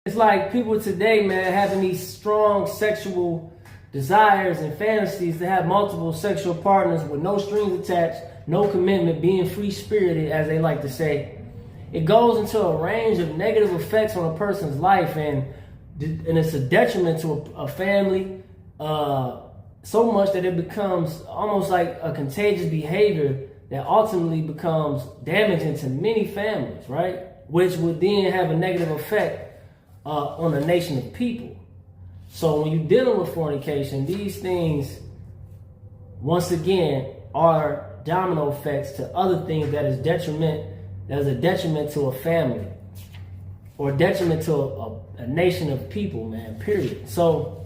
It's like people today, man, having these strong sexual desires and fantasies to have multiple sexual partners with no strings attached, no commitment, being free-spirited, as they like to say. It goes into a range of negative effects on a person's life, and it's a detriment to a family, so much that it becomes almost like a contagious behavior that ultimately becomes damaging to many families, right? Which would then have a negative effect on a nation of people. So when you're dealing with fornication, these things, once again, are domino effects to other things that is a detriment to a family or detriment to a nation of people, man, period. So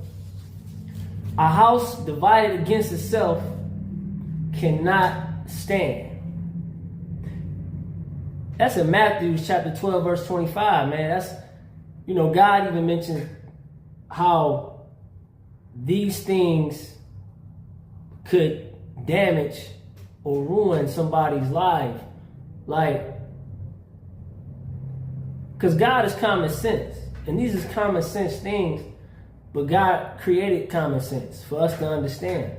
a house divided against itself cannot stand. That's in Matthew chapter 12, verse 25, man. That's, God even mentioned how these things could damage or ruin somebody's life. Because God is common sense. And these is common sense things, but God created common sense for us to understand.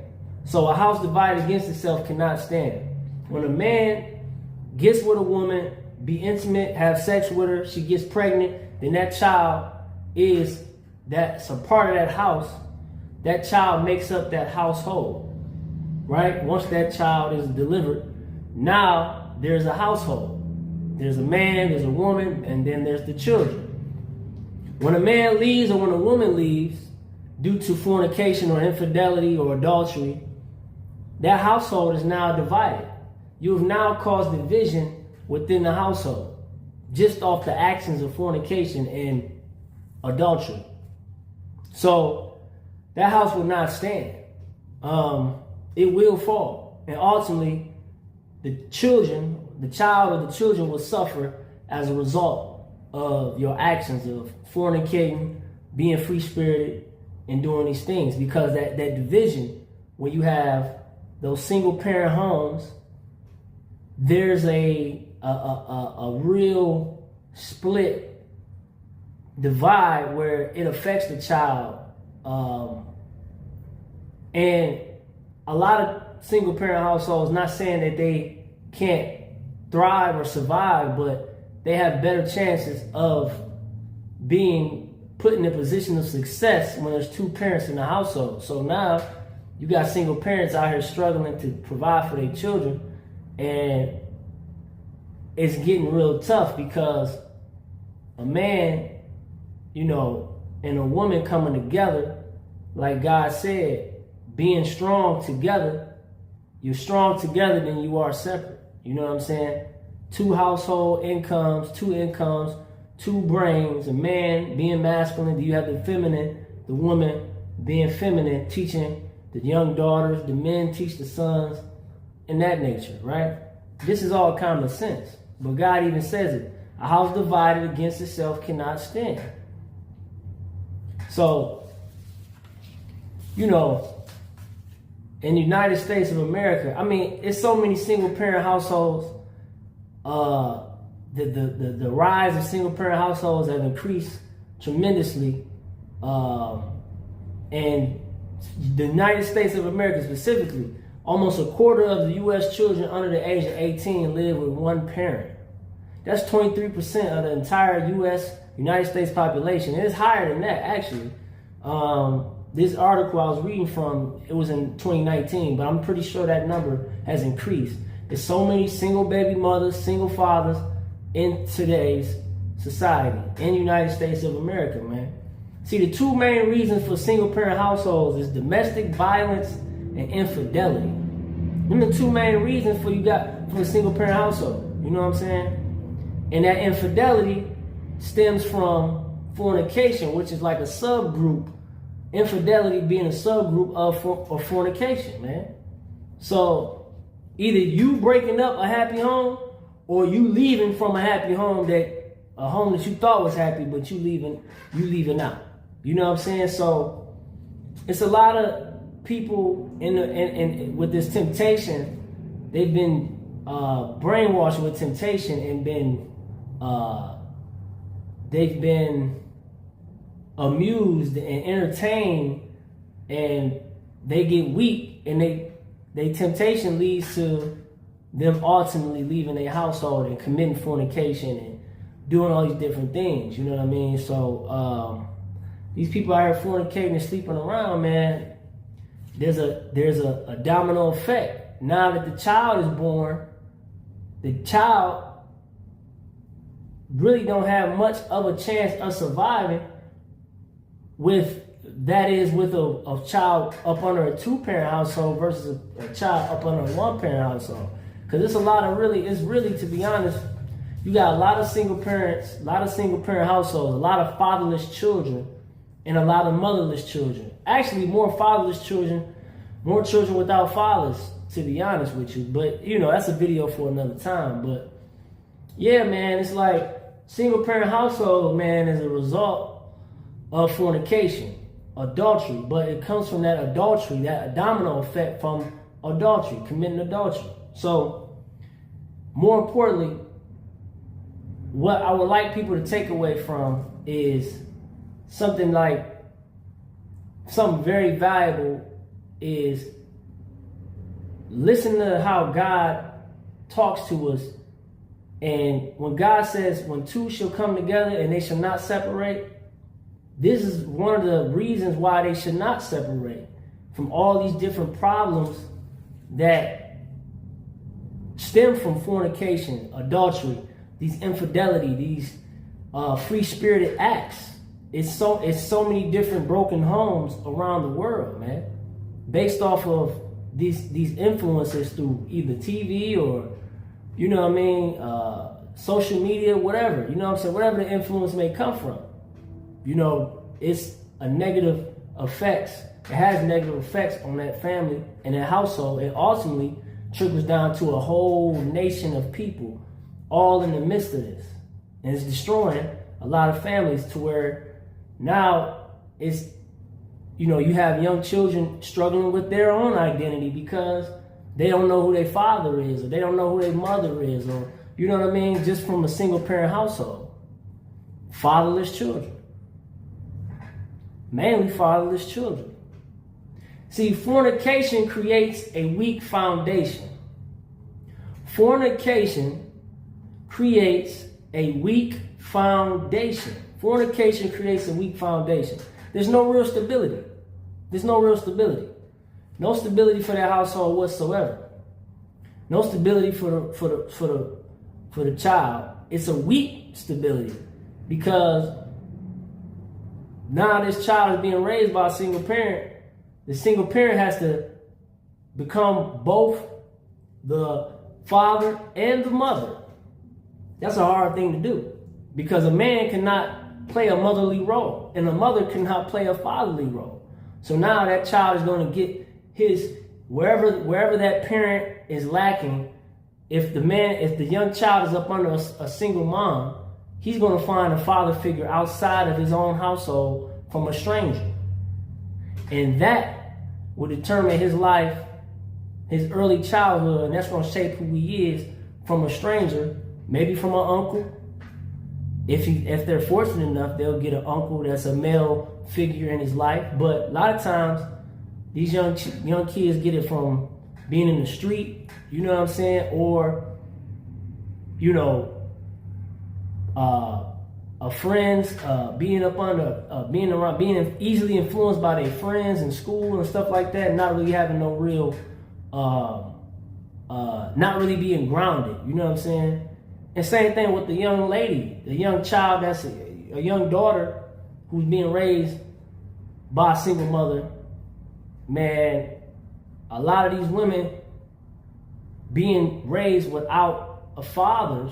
So a house divided against itself cannot stand. When a man gets with a woman, be intimate, have sex with her, she gets pregnant, then that child that's a part of that house. That child makes up that household, right? Once that child is delivered, now there's a household. There's a man, there's a woman, and then there's the children. When a man leaves or when a woman leaves due to fornication or infidelity or adultery, that household is now divided. You have now caused division within the household just off the actions of fornication and adultery. So that house will not stand. It will fall. And ultimately, the child or the children will suffer as a result of your actions of fornicating, being free-spirited, and doing these things. Because that division, when you have those single-parent homes, there's a real split divide where it affects the child. And a lot of single parent households, not saying that they can't thrive or survive, but they have better chances of being put in a position of success when there's two parents in the household. So now you got single parents out here struggling to provide for their children, and it's getting real tough because a man, and a woman coming together, like God said, being strong together, you're strong together than you are separate. You know what I'm saying? Two household incomes, two brains, a man being masculine, you have the feminine, the woman being feminine, teaching the young daughters, the men teach the sons, and that nature, right? This is all common sense. But God even says it. A house divided against itself cannot stand. So, in the United States of America, it's so many single parent households. The rise of single parent households have increased tremendously. And the United States of America specifically, almost a quarter of the U.S. children under the age of 18 live with one parent. That's 23% of the entire United States population. It's higher than that, actually. This article I was reading from, it was in 2019, but I'm pretty sure that number has increased. There's so many single baby mothers, single fathers in today's society, in the United States of America, man. See, the two main reasons for single parent households is domestic violence and infidelity. Them the two main reasons for a single parent household. You know what I'm saying? And that infidelity stems from fornication, which is like a subgroup. Infidelity being a subgroup of fornication, man. So either you breaking up a happy home or you leaving from a happy home, a home that you thought was happy, but you leaving out. You know what I'm saying? So it's a lot of people in with this temptation. They've been brainwashed with temptation and they've been amused and entertained, and they get weak, and they temptation leads to them ultimately leaving their household and committing fornication and doing all these different things. You know what I mean? So these people out here fornicating and sleeping around, man. There's a domino effect. Now that the child is born, the child really don't have much of a chance of surviving with a child up under a 2-parent household versus a child up under a 1-parent household. Because it's really, to be honest, you got a lot of single parents, a lot of single parent households, a lot of fatherless children, and a lot of motherless children. Actually, more fatherless children, more children without fathers, to be honest with you. But, that's a video for another time. But, yeah, man, it's like single parent household, man, is a result of fornication, adultery. But it comes from that adultery, that domino effect from adultery, committing adultery. So, more importantly, what I would like people to take away from is something very valuable is listen to how God talks to us. And when God says, when two shall come together and they shall not separate, this is one of the reasons why they should not separate from all these different problems that stem from fornication, adultery, these infidelity, these free-spirited acts. It's so many different broken homes around the world, man, based off of these influences through either TV or, social media, whatever, whatever the influence may come from. It's a negative effects. It has negative effects on that family and that household. It ultimately trickles down to a whole nation of people all in the midst of this. And it's destroying a lot of families to where now it's, you have young children struggling with their own identity because they don't know who their father is, or they don't know who their mother is, or, just from a single parent household. Fatherless children. Mainly fatherless children. See, fornication creates a weak foundation. Fornication creates a weak foundation. Fornication creates a weak foundation. There's no real stability. No stability for that household whatsoever. No stability for the child. It's a weak stability because now this child is being raised by a single parent. The single parent has to become both the father and the mother. That's a hard thing to do because a man cannot play a motherly role and a mother cannot play a fatherly role. So now that child is going to get his, wherever that parent is lacking, if the young child is up under a single mom, he's going to find a father figure outside of his own household from a stranger. And that will determine his life, his early childhood, and that's going to shape who he is from a stranger, maybe from an uncle. If they're fortunate enough, they'll get an uncle that's a male figure in his life. But a lot of times, these young kids get it from being in the street, you know what I'm saying? Or, friends, being up under, being around, being easily influenced by their friends in school and stuff like that, not really having no real, not really being grounded, you know what I'm saying? And same thing with the young lady, the young child that's a young daughter who's being raised by a single mother. Man, a lot of these women being raised without a father's,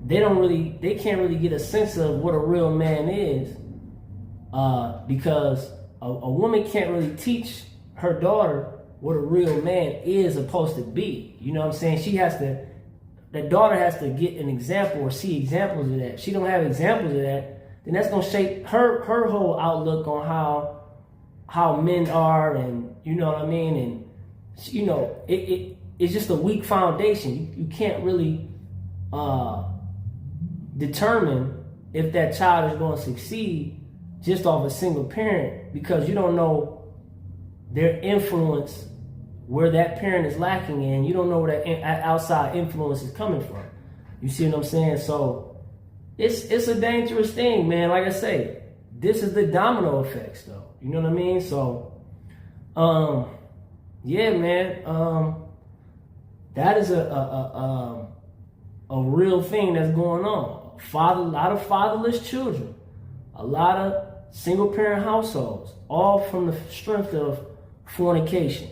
they can't really get a sense of what a real man is, because a woman can't really teach her daughter what a real man is supposed to be. You know what I'm saying? That daughter has to get an example or see examples of that. If she don't have examples of that, then that's gonna shape her whole outlook on how men are, and you know what I mean. And it's just a weak foundation. You can't really determine if that child is going to succeed just off a single parent, because you don't know their influence, where that parent is lacking in. You don't know where that outside influence is coming from. You see what I'm saying? So it's a dangerous thing, man. Like I say, this is the domino effects, though. You know what I mean? So, yeah, man. That is a real thing that's going on. A lot of fatherless children, a lot of single parent households, all from the strength of fornication.